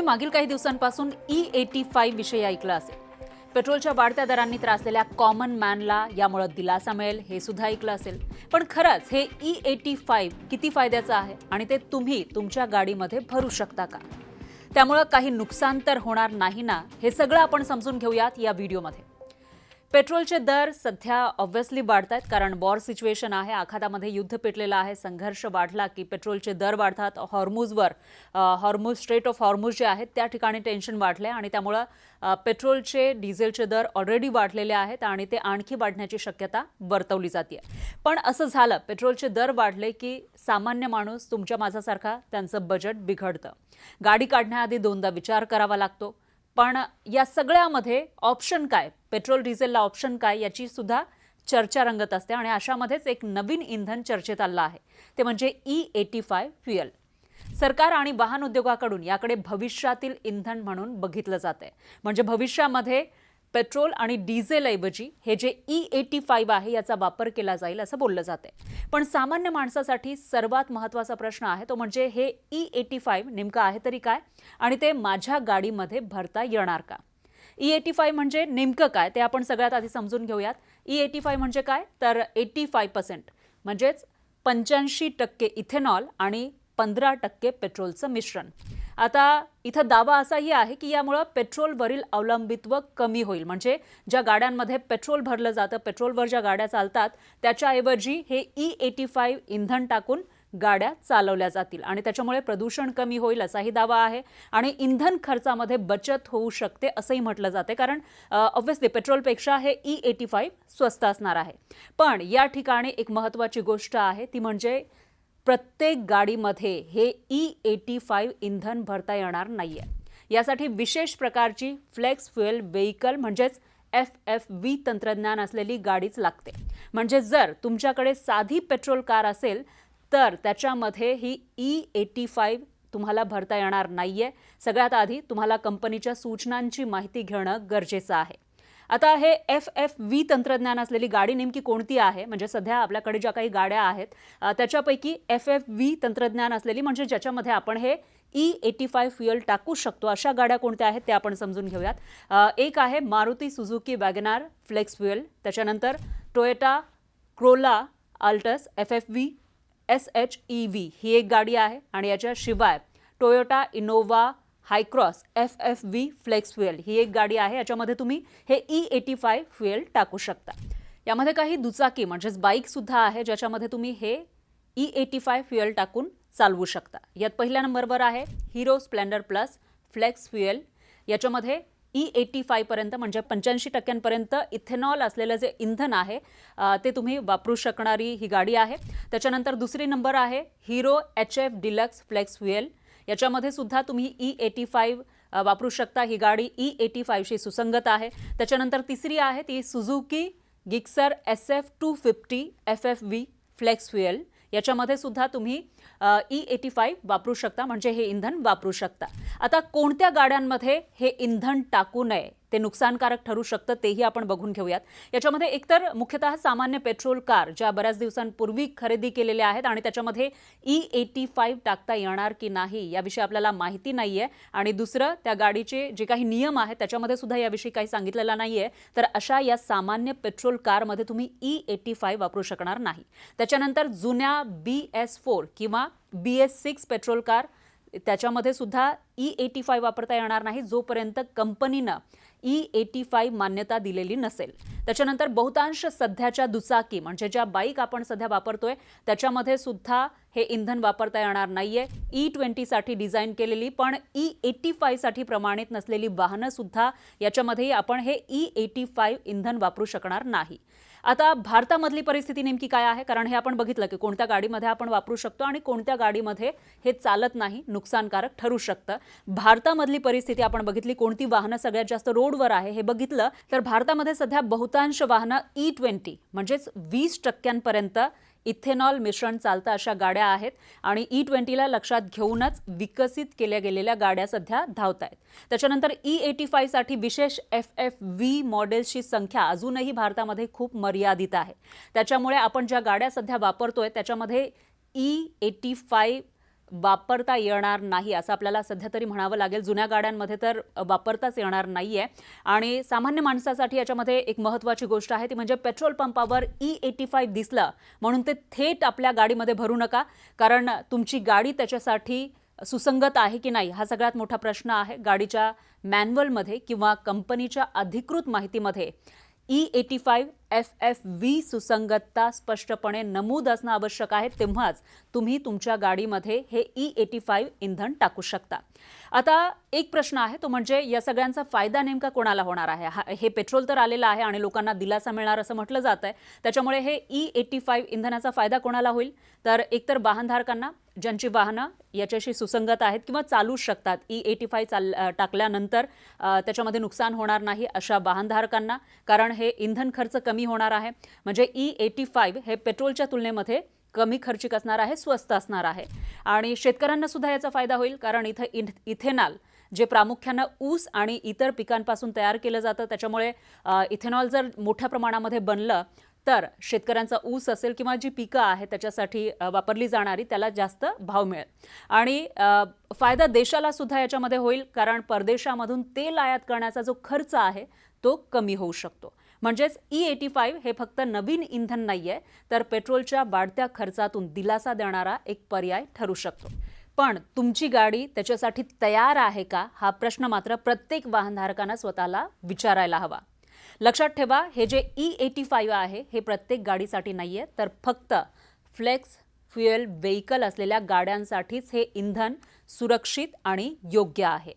तुम्ही मागील काही दिवसांपासून E85 विषयी ऐकलं असेल. पेट्रोलच्या वाढत्या दरांनी त्रासलेल्या कॉमन मॅनला यामुळे दिलासा मिळेल हे सुद्धा ऐकलं असेल. पण खरंच हे E85 किती फायद्याचं आहे आणि ते तुम्ही तुमच्या गाडीमध्ये भरू शकता का? त्यामुळे काही नुकसान तर होणार नाही ना, हे सगळं आपण समजून घेऊयात या व्हिडिओमध्ये. पेट्रोलचे दर सध्या ऑब्व्हियसली वाढत आहेत कारण वॉर सिच्युएशन आहे, आखातामध्ये युद्ध पेटलेलं आहे. संघर्ष वाढला की पेट्रोलचे दर वाढतात. हॉर्मुज स्ट्रेट ऑफ हॉर्मुज जे आहेत त्या ठिकाणी टेन्शन वाढले आणि त्यामुळे पेट्रोलचे डिझेलचे दर ऑलरेडी वाढलेले आहेत आणि ते आणखी वाढण्याची शक्यता वर्तवली जाते. पण असं झालं, पेट्रोलचे दर वाढले की सामान्य माणूस तुमच्या माझ्यासारखा त्यांचं बजेट बिघडतं. गाडी काढण्याआधी दोनदा विचार करावा लागतो. पण या सगळ्यामध्ये ऑप्शन काय, पेट्रोल डिझेलला ऑप्शन काय, याची सुद्धा चर्चा रंगत असते आणि अशामध्येच एक नवीन इंधन चर्चेत आलं आहे, ते म्हणजे E85 फ्युएल. सरकार आणि वाहन उद्योगाकडून याकडे भविष्यातील इंधन म्हणून बघितलं जाते. म्हणजे भविष्यामध्ये पेट्रोल आणि डिझेलऐवजी हे जे E85 आहे याचा वापर केला जाईल असं बोललं जाते. पण सामान्य माणसासाठी सर्वात महत्त्वाचा प्रश्न आहे तो म्हणजे हे E85 नेमकं आहे तरी काय आणि ते माझ्या गाडीमध्ये भरता येणार का? E85 म्हणजे नेमकं काय ते आपण सगळ्यात आधी समजून घेऊयात. E85 म्हणजे काय, तर 85% म्हणजेच 85% इथेनॉल आणि 15% पेट्रोलचं मिश्रण. आता इथं दावा असाही आहे की यामुळे पेट्रोलवरील अवलंबित्व कमी होईल. म्हणजे ज्या गाड्यांमध्ये पेट्रोल भरलं जातं, पेट्रोलवर ज्या गाड्या चालतात त्याच्याऐवजी हे E85 इंधन टाकून गाड्या चालवल्या जातील आणि त्याच्यामुळे प्रदूषण कमी होईल असाही दावा आहे आणि इंधन खर्चामध्ये बचत होऊ शकते असंही म्हटलं जाते कारण ऑब्व्हियसली पेट्रोलपेक्षा हे E85 स्वस्त असणार आहे. पण या ठिकाणी एक महत्त्वाची गोष्ट आहे ती म्हणजे प्रत्येक गाडीमध्ये हे E85 इंधन भरता येणार नाहीये. यासाठी विशेष प्रकारची फ्लेक्स फ्युएल व्हेइकल म्हणजेच FFV तंत्रज्ञान असलेली गाडीच लागते. म्हणजे जर तुमच्याकडे साधी पेट्रोल कार असेल तर त्याच्यामध्ये ही E85 तुम्हाला भरता येणार नाहीये. सगळ्यात आधी तुम्हाला कंपनीच्या सूचनांची माहिती घेणं गरजेचं आहे. आता हे FFV तंत्रज्ञान असलेली गाडी नेमकी कोणती आहे, म्हणजे सध्या आपल्याकडे ज्या काही गाड्या आहेत त्याच्यापैकी FFV तंत्रज्ञान असलेली म्हणजे ज्याच्यामध्ये आपण हे E85 फ्युएल टाकू शकतो अशा गाड्या कोणत्या आहेत ते आपण समजून घेऊयात. एक आहे Maruti Suzuki WagonR flex fuel, त्याच्यानंतर Toyota Corolla Altis FFV SHEV ही एक गाडी आहे आणि याच्याशिवाय Toyota Innova Hycross FFV flex fuel ही एक गाडी आहे. याच्यामध्ये तुम्ही हे E85 फ्युएल टाकू शकता. यामध्ये काही दुचाकी म्हणजेच बाईक सुद्धा आहे ज्याच्यामध्ये तुम्ही हे E85 फ्युएल टाकून चालवू शकता. यात पहिल्या नंबरवर आहे Hero Splendor Plus flex fuel. याच्यामध्ये E85 पर्यंत म्हणजे 85% इथेनॉल असलेलं जे इंधन आहे ते तुम्ही वापरू शकणारी ही गाडी आहे. त्याच्यानंतर दुसरी नंबर आहे Hero HF Deluxe flex fuel. याच्यामध्ये सुद्धा तुम्ही E85 वापरू शकता. ही गाडी E85शी सुसंगत आहे. त्याच्यानंतर तिसरी आहे ती Suzuki Gixxer SF250 FFV flex fuel. याच्यामध्ये सुद्धा तुम्ही E85 वापरू शकता, म्हणजे हे इंधन वापरू शकता. आता कोणत्या गाड्यांमध्ये हे इंधन टाकू नये, ते नुकसानकारक ठरू शकतं तेही आपण बघून घेऊयात. याच्यामध्ये एकतर मुख्यतः सामान्य पेट्रोल कार ज्या बऱ्याच दिवसांपूर्वी खरेदी केलेल्या आहेत आणि त्याच्यामध्ये E85 टाकता येणार की नाही याविषयी आपल्याला माहिती नाहीये आणि दुसरं त्या गाडीचे जे काही नियम आहेत त्याच्यामध्ये सुद्धा याविषयी काही सांगितलेलं नाहीये. तर अशा या सामान्य पेट्रोल कारमध्ये तुम्ही E85 वापरू शकणार नाही. त्याच्यानंतर जुन्या BS4 किंवा BS6 पेट्रोल कार त्याच्यामध्ये सुद्धा E85 वापरता येणार नाही जोपर्यंत कंपनीनं E85 मान्यता दिलेली नसेल. त्याच्यानंतर बहुतांश सध्याच्या दुचाकी म्हणजे ज्या बाईक आपण सध्या वापरतोय त्याच्यामध्ये सुद्धा हे इंधन वापरता येणार नाहीये. E20 साठी डिझाईन केलेली पण E85 साठी प्रमाणित नसलेली वाहनं सुद्धा याच्यामध्येही आपण हे E85 इंधन वापरू शकणार नाही. आता भारतामधली परिस्थिती नेमकी काय आहे, कारण हे आपण बघितलं की कोणत्या गाडीमध्ये आपण वापरू शकतो आणि कोणत्या गाडीमध्ये हे चालत नाही, नुकसानकारक ठरू शकतं. भारतामधली परिस्थिती आपण बघितली, कोणती वाहनं सगळ्यात जास्त रोडवर आहे हे बघितलं तर भारतामध्ये सध्या बहुतांश वाहनं E20 म्हणजेच 20% इथेनॉल मिश्रण चालतं अशा गाड्या आहेत आणि E20ला लक्षात घेऊनच विकसित केल्या गेलेल्या गाड्या सध्या धावत आहेत. त्याच्यानंतर E85 साठी विशेष FFV मॉडेल्सची संख्या अजूनही भारतामध्ये खूप मर्यादित आहे. त्याच्यामुळे आपण ज्या गाड्या सध्या वापरतोय त्याच्यामध्ये E85 वापरता येणार नाही असं आपल्याला सध्या तरी म्हणावं लागेल. जुन्या गाड्यांमध्ये तर वापरताच येणार नाहीये. आणि सामान्य माणसासाठी याच्यामध्ये एक महत्त्वाची गोष्ट आहे ती म्हणजे पेट्रोल पंपावर E85 दिसलं म्हणून ते थेट आपल्या गाडीमध्ये भरू नका, कारण तुमची गाडी त्याच्यासाठी सुसंगत आहे की नाही हा सगळ्यात मोठा प्रश्न आहे. गाडीच्या मॅन्युअलमध्ये किंवा कंपनीच्या अधिकृत माहितीमध्ये E85 FFV सुसंगतता स्पष्टपणे नमूद असणं आवश्यक आहे, तेव्हाच तुम्ही तुमच्या गाडीमध्ये हे E85 इंधन टाकू शकता. आता एक प्रश्न आहे तो म्हणजे या सगळ्यांचा फायदा नेमका कोणाला होणार आहे? हे पेट्रोल तर आलेलं आहे आणि लोकांना दिलासा मिळणार असं म्हटलं जात आहे, त्याच्यामुळे हे E85 इंधनाचा फायदा कोणाला होईल? तर एकतर वाहनधारकांना, ज्यांची वाहनं याच्याशी सुसंगत आहेत किंवा चालू शकतात, E85 टाकल्यानंतर त्याच्यामध्ये नुकसान होणार नाही अशा वाहनधारकांना, कारण हे इंधन खर्च कमी होणार आहे. म्हणजे E85 हे पेट्रोलच्या तुलनेमध्ये कमी खर्चिक असणार आहे, स्वस्त असणार आहे. आणि शेतकऱ्यांना सुद्धा याचा फायदा होईल, कारण इथं इथेनॉल जे प्रामुख्यानं ऊस आणि इतर पिकांपासून तयार केलं जातं, त्याच्यामुळे इथेनॉल जर मोठ्या प्रमाणामध्ये बनलं तर शेतकऱ्यांचा ऊस असेल किंवा जी पिकं आहेत त्याच्यासाठी वापरली जाणारी त्याला जास्त भाव मिळेल. आणि फायदा देशाला सुद्धा याच्यामध्ये होईल, कारण परदेशामधून तेल आयात करण्याचा जो खर्च आहे तो कमी होऊ शकतो. म्हणजेच E85 हे फक्त नवीन इंधन नाहीये, तर पेट्रोलच्या वाढत्या खर्चातून दिलासा देणारा एक पर्याय ठरू शकतो. पण तुमची गाडी त्याच्यासाठी तयार आहे का हा प्रश्न मात्र प्रत्येक वाहनधारकांना स्वतःला विचारायला हवा. लक्षात ठेवा, हे जे E85 आहे हे प्रत्येक गाडीसाठी नाहीये, तर फक्त फ्लेक्स फ्युएल व्हेइकल असलेल्या गाड्यांसाठीच हे इंधन सुरक्षित आणि योग्य आहे.